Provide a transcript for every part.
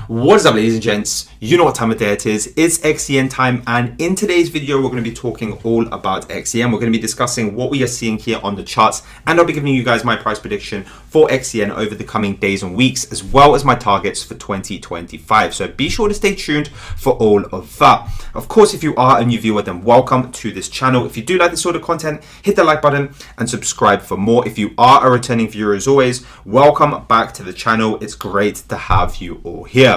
What is up, ladies and gents? You know what time of day it is. It's XCN time, and in today's video we're going to be talking all about XCN. We're going to be discussing what we are seeing here on the charts, and I'll be giving you guys my price prediction for XCN over the coming days and weeks, as well as my targets for 2025. So be sure to stay tuned for all of that. Of course, if you are a new viewer, then welcome to this channel. If you do like this sort of content, hit the like button and subscribe for more. If you are a returning viewer, as always, welcome back to the channel. It's great to have you all here.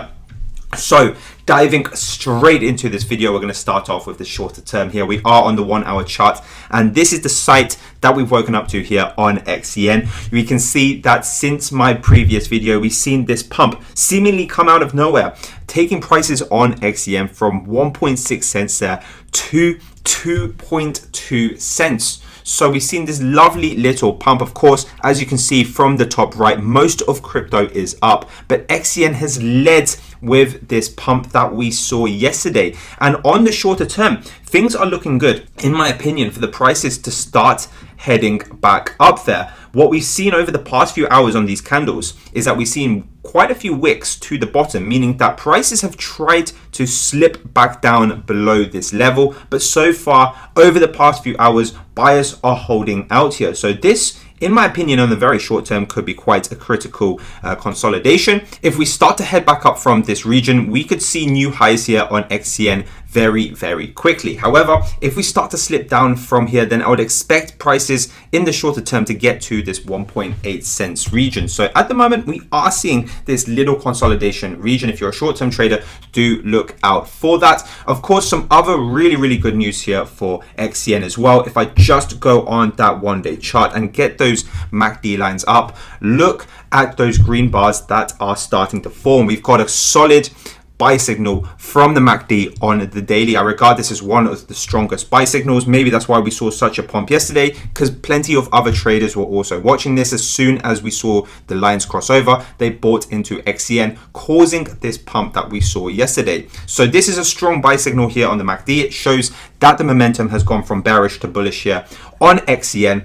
So diving straight into this video, we're going to start off with the shorter term here. We are on the 1 hour chart, and this is the site that we've woken up to here on XCN. We can see that since my previous video, we've seen this pump seemingly come out of nowhere, taking prices on XCN from 1.6 cents there to 2.2 cents. So we've seen this lovely little pump. Of course, as you can see from the top right, most of crypto is up, but XCN has led with this pump that we saw yesterday. And on the shorter term, things are looking good, in my opinion, for the prices to start heading back up there. What we've seen over the past few hours on these candles is that we've seen quite a few wicks to the bottom, meaning that prices have tried to slip back down below this level. But so far, over the past few hours, buyers are holding out here. So this, in my opinion, on the very short term, could be quite a critical consolidation. If we start to head back up from this region, we could see new highs here on XCN very, very quickly. However, if we start to slip down from here, then I would expect prices in the shorter term to get to this 1.8 cents region. So at the moment, we are seeing this little consolidation region. If you're a short-term trader, do look out for that. Of course, some other really good news here for XCN as well. If I just go on that 1 day chart and get those MACD lines up, look at those green bars that are starting to form. We've got a solid buy signal from the MACD on the daily. I regard this as one of the strongest buy signals. Maybe that's why we saw such a pump yesterday, because plenty of other traders were also watching this. As soon as we saw the lines cross over, they bought into XCN, causing this pump that we saw yesterday. So this is a strong buy signal here on the MACD. It shows that the momentum has gone from bearish to bullish here on XCN.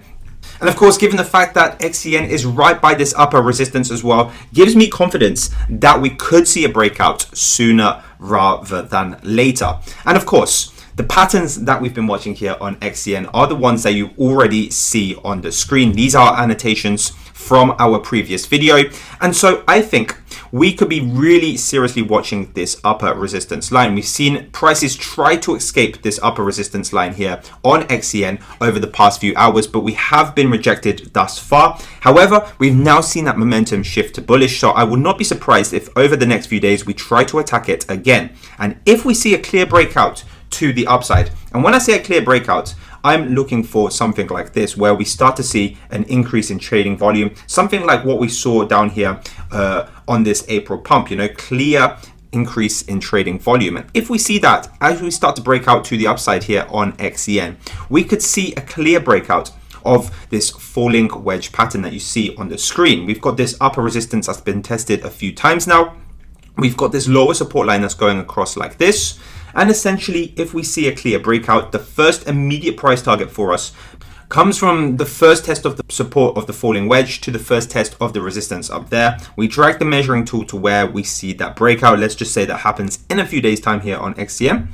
And of course, given the fact that XCN is right by this upper resistance as well, gives me confidence that we could see a breakout sooner rather than later. And of course, the patterns that we've been watching here on XCN are the ones that you already see on the screen. These are annotations from our previous video. And so I think we could be really seriously watching this upper resistance line. We've seen prices try to escape this upper resistance line here on XCN over the past few hours, but we have been rejected thus far. However, we've now seen that momentum shift to bullish, so I will not be surprised if over the next few days we try to attack it again. And if we see a clear breakout to the upside, and when I say a clear breakout, I'm looking for something like this, where we start to see an increase in trading volume, something like what we saw down here on this April pump, clear increase in trading volume. And if we see that as we start to break out to the upside here on XCN, we could see a clear breakout of this falling wedge pattern that you see on the screen. We've got this upper resistance that's been tested a few times now. We've got this lower support line that's going across like this. And essentially, if we see a clear breakout, the first immediate price target for us comes from the first test of the support of the falling wedge to the first test of the resistance up there. We drag the measuring tool to where we see that breakout. Let's just say that happens in a few days' time here on XCN.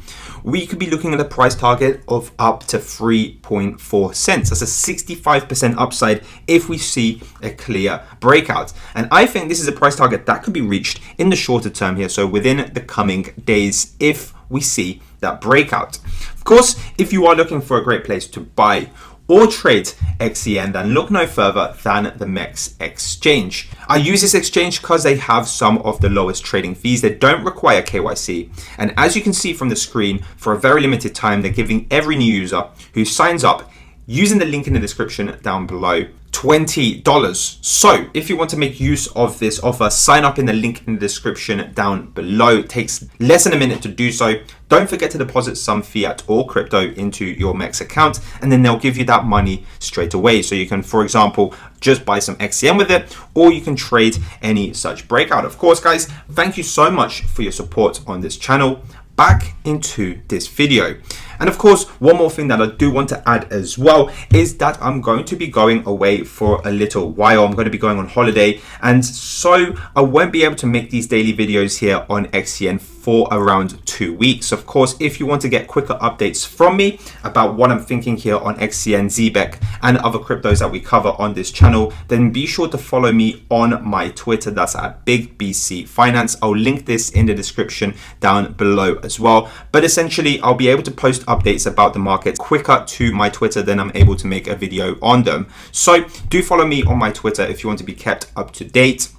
We could be looking at a price target of up to 3.4 cents. That's a 65% upside if we see a clear breakout. And I think this is a price target that could be reached in the shorter term here, so within the coming days, if we see that breakout. Of course, if you are looking for a great place to buy or trade XCN, then look no further than the MEXC exchange. I use this exchange because they have some of the lowest trading fees. They don't require KYC. And as you can see from the screen, for a very limited time, they're giving every new user who signs up using the link in the description down below $20. So if you want to make use of this offer, sign up in the link in the description down below. It takes less than a minute to do so. Don't forget to deposit some fiat or crypto into your MEXC account, and then they'll give you that money straight away. So you can, for example, just buy some XCN with it, or you can trade any such breakout. Of course, guys, thank you so much for your support on this channel. Back into this video. And of course, one more thing that I do want to add as well is that I'm going to be going away for a little while. I'm going to be going on holiday, and so I won't be able to make these daily videos here on XCN for around 2 weeks. Of course, if you want to get quicker updates from me about what I'm thinking here on XCN, ZBEC, and other cryptos that we cover on this channel, then be sure to follow me on my Twitter. That's at BigBC Finance. I'll link this in the description down below as well. But essentially, I'll be able to post updates about the market quicker to my Twitter than I'm able to make a video on them. So do follow me on my Twitter if you want to be kept up to date.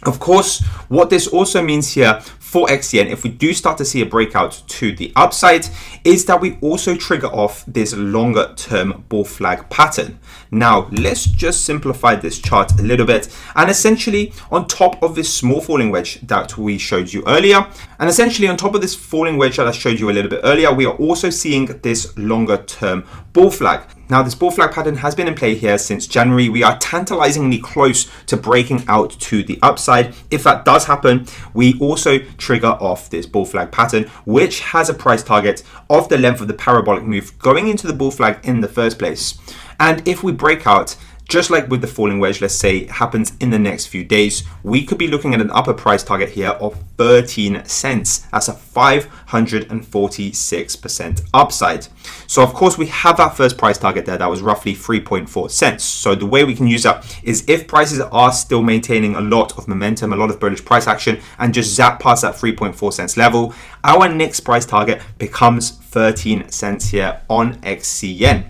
Of course, what this also means here for XCN, if we do start to see a breakout to the upside, is that we also trigger off this longer term bull flag pattern. Now, let's just simplify this chart a little bit. And essentially, on top of this small falling wedge that we showed you earlier, and essentially on top of this falling wedge that I showed you a little bit earlier, we are also seeing this longer term bull flag. Now, this bull flag pattern has been in play here since January. We are tantalizingly close to breaking out to the upside. If that does happen, we also trigger off this bull flag pattern, which has a price target of the length of the parabolic move going into the bull flag in the first place. And if we break out, just like with the falling wedge, let's say it happens in the next few days, we could be looking at an upper price target here of 13 cents. That's a 546% upside. So of course we have that first price target there. That was roughly 3.4 cents. So the way we can use that is if prices are still maintaining a lot of momentum, a lot of bullish price action, and just zap past that 3.4 cents level, our next price target becomes 13 cents here on XCN.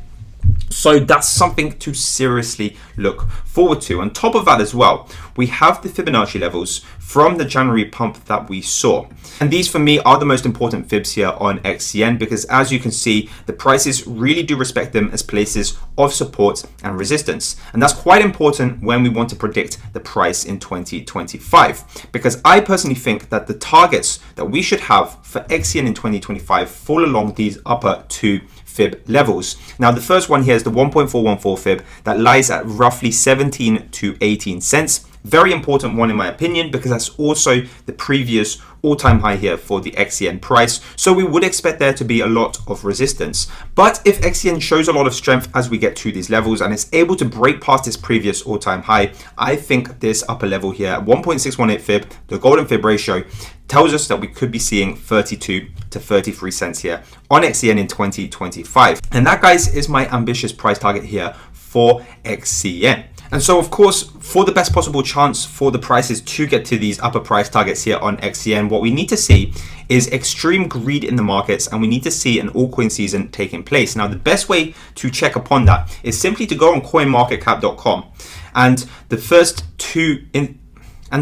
So that's something to seriously look forward to. On top of that as well, we have the Fibonacci levels from the January pump that we saw. And these for me are the most important fibs here on XCN, because as you can see, the prices really do respect them as places of support and resistance. And that's quite important when we want to predict the price in 2025, because I personally think that the targets that we should have for XCN in 2025 fall along these upper two fib levels. Now, the first one here is the 1.414 fib that lies at roughly 17 to 18 cents. Very important one in my opinion, because that's also the previous all-time high here for the XCN price. So we would expect there to be a lot of resistance. But if XCN shows a lot of strength as we get to these levels and is able to break past this previous all-time high, I think this upper level here at 1.618 fib, the golden fib ratio, tells us that we could be seeing 32 to 33 cents here on XCN in 2025. And that, guys, is my ambitious price target here for XCN. And so, of course, for the best possible chance for the prices to get to these upper price targets here on XCN, what we need to see is extreme greed in the markets, and we need to see an altcoin season taking place. Now, the best way to check upon that is simply to go on coinmarketcap.com, and the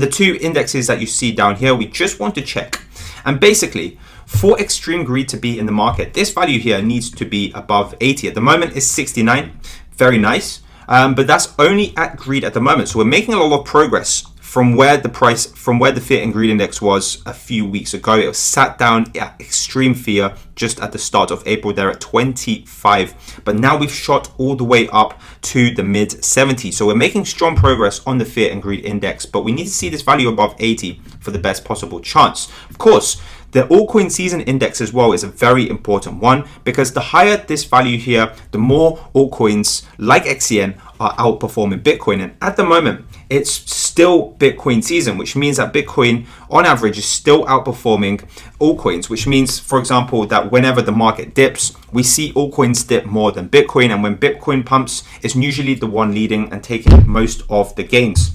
two indexes that you see down here, we just want to check. And basically, for extreme greed to be in the market, this value here needs to be above 80. At the moment, it's 69. Very nice. But that's only at greed at the moment. So we're making a lot of progress from where the fear and greed index was a few weeks ago. It was sat down at extreme fear just at the start of April there at 25. But now we've shot all the way up to the mid 70s. So we're making strong progress on the fear and greed index, but we need to see this value above 80 for the best possible chance. Of course, the altcoin season index as well is a very important one, because the higher this value here, the more altcoins like XCN are outperforming Bitcoin. And at the moment, it's still Bitcoin season, which means that Bitcoin on average is still outperforming altcoins, which means, for example, that whenever the market dips, we see altcoins dip more than Bitcoin. And when Bitcoin pumps, it's usually the one leading and taking most of the gains.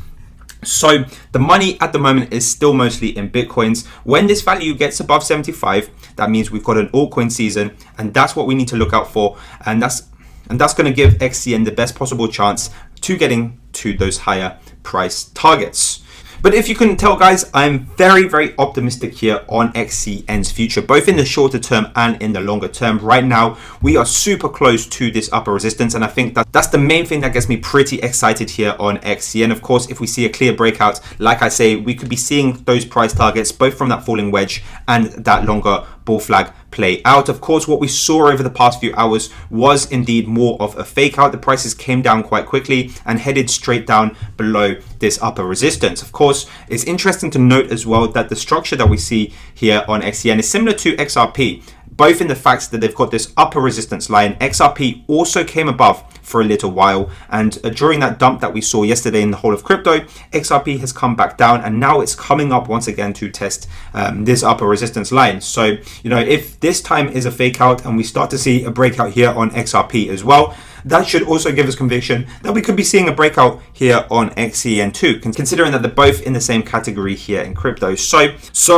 So the money at the moment is still mostly in Bitcoins. When this value gets above 75, that means we've got an altcoin season, and that's what we need to look out for. And that's going to give XCN the best possible chance to getting to those higher price targets. But if you couldn't tell, guys, I'm very, very optimistic here on XCN's future, both in the shorter term and in the longer term. Right now, we are super close to this upper resistance, and I think that's the main thing that gets me pretty excited here on XCN. Of course, if we see a clear breakout, like I say, we could be seeing those price targets both from that falling wedge and that longer bull flag play out. Of course, what we saw over the past few hours was indeed more of a fake out. The prices came down quite quickly and headed straight down below this upper resistance. Of course, it's interesting to note as well that the structure that we see here on XCN is similar to XRP. both in the fact that they've got this upper resistance line. XRP also came above for a little while, and during that dump that we saw yesterday in the whole of crypto, XRP has come back down, and now it's coming up once again to test this upper resistance line. So, you know, if this time is a fake out and we start to see a breakout here on XRP as well, that should also give us conviction that we could be seeing a breakout here on XCN too, considering that they're both in the same category here in crypto. So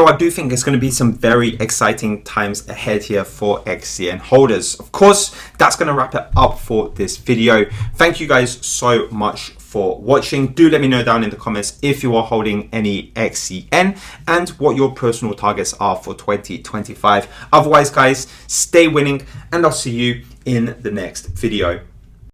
I do think it's going to be some very exciting times ahead here for XCN holders. Of course, that's going to wrap it up for this video. Thank you guys so much for watching. Do let me know down in the comments if you are holding any XCN and what your personal targets are for 2025. Otherwise, guys, stay winning, and I'll see you in the next video.